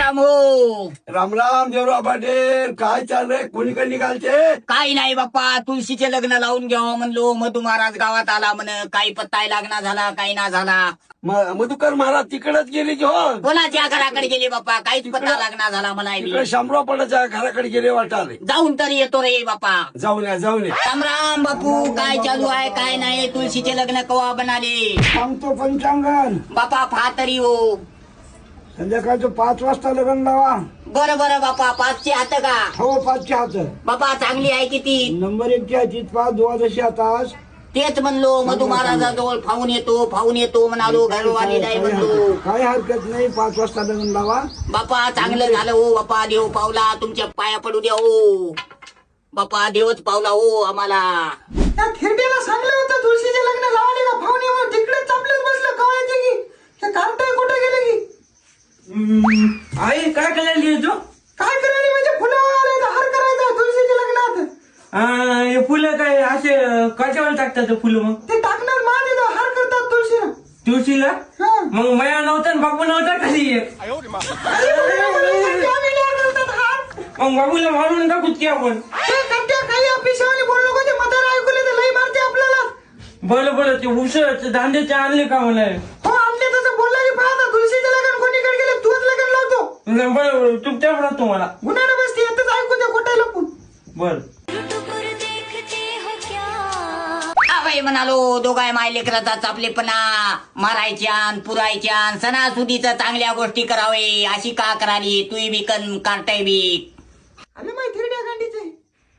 राम हो. राम राम देवराव पाटील, काय चाललंय? कोणीकडे निघालचे? काही नाही बाप्पा, तुळशीचे लग्न लावून घ्यावं म्हणलो. मधू महाराज गावात आला म्हण, काही पत्ताय लागना झाला, काही ना झाला. मधुकर महाराज तिकडेच गेले की हो? कोणाच्या घराकडे गेले बाप्पा, काहीच पत्ता लागना झाला मला. तिकडे शामराव पाटाच्या घराकडे गेले वाटाले. जाऊन तर येतो रे बाप्पा. जाऊन या जाऊन या. राम राम बापू, काय चालू आहे काय नाही? तुळशीचे लग्न कवा बनाले? सांगतो पंचांगण. बापा पहा तरी हो. संध्याकाळचं 5 वाजता लग्न लावा. बरं बरं बापा, 5चे हात का? हो 5चे हात. बापा चांगली आहे किती? नंबर 1ची हाती 5 द्वादशी हातास. तेच म्हणलो, मधू महाराजाजवळ फावून येतो म्हणालो. घरवाली नाही म्हणलो. काही हरकत नाही, 5 वाजता लग्न लावा. बापा चांगलं झालं हो. बापा देव पावला, तुमच्या पाया पडू द्या हो. बापा देवच पावला हो आम्हाला. त्या थिरड्याला सांगलं होतं तुळशीचे लग्न लावले का फावणीवर, तिकडेच चापलेच बसलं. कवा येते की हे कार्टाय कुठे गेले की? आई काय करायली तू? काय करायला म्हणजे फुलं आले तर हार करायचा तुळशीच्या लग्नात. हे फुलं काय असे कशावर टाकतात फुलं? मग ते टाकणार मान येतो, हार करतात तुळशीला. तुळशीला? हा. मग मया नव्हता आणि बाबू नव्हता खाली. अरे म्हणून आम्ही हार करतात हार. मग बाबूला मारून टाकूत की आपण. ते कट्ट्या काही अपिशावाने बोललो का ते म्हातारा ऐकले तर लई मारते आपल्याला. बरं ते उस दांड्याचे आणले का मला? हो आणले तसं बोलला की पाहता तुळशीचं लग्न कोणीकडे गेले तूच लग्न लावतो. बरं चुपचाप राहतो मला. गुन्हाने बसते येतच ऐकू द्या कुठे लपून. बर आवय म्हणालो, दोघाय माय लेकराचा चापलेपणा मारायच्यान पुरायच्यान सणासुदीचं चांगल्या गोष्टी करावे. अशी का कराली? तुही बिकन कार्टाय बिक. आले माय थिरड्या गांडीचे.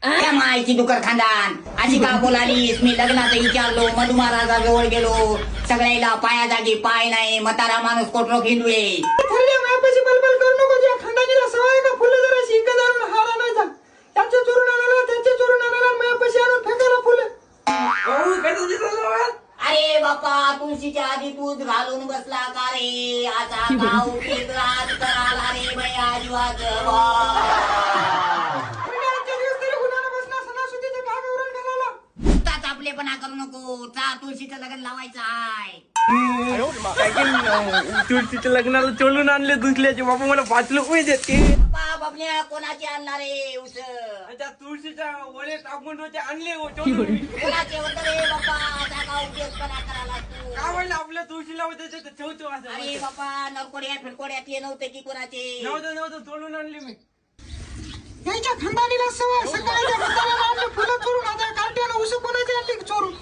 त्या मायची दुकर खानदान अशी का बोलालीस? मी लग्नाचं विचारलो, मधू महाराजाजवळ गेलो, सगळ्याला पाया जागी पाय नाही, म्हातारा माणूस कोटरो खिंडुळे. थिरड्या मायापाशी बलबल करू नको. तुझ्या खंडानीला सवय का फुलं जरा शिंक जाणून हार आणायचा. त्याचे चोरून आणायला त्याचे चोरून आणायला मायापाशी आणून फेकायला फुलं. अरे बापा, तुळशीच्या आधी तूच घालून बसला का रे? आता गाव टिकराज कराला रे बया जीवाचं बा. आपलेपणा करू नको. चा तुळशीचं लग्न लावायचं आहे. तुळशीच्या लग्नाला चोलून आणले दुसऱ्याचे. बाबा मला 5 रुपये देते. बाबण्या कोणाचे आणणार रे उस? त्या तुळशीच्या वडे टाकून आणले कोणाचे होतं रे बापा? आता का उपयोगपणा करायला तू? काय म्हणलं आपल्या तुळशीला होते ठेवतो असं. अरे बापा, नरकोड्या फिरकोड्यात ये नव्हते की कोणाचे? नव्हतं चोलून आणले मी. त्यांच्या खंडानीला सवय सकाळच्या म्हाताऱ्याला आणले फुलं चोरून. आता कार्ट्यानं उसं कोणाचे आणले चोरून.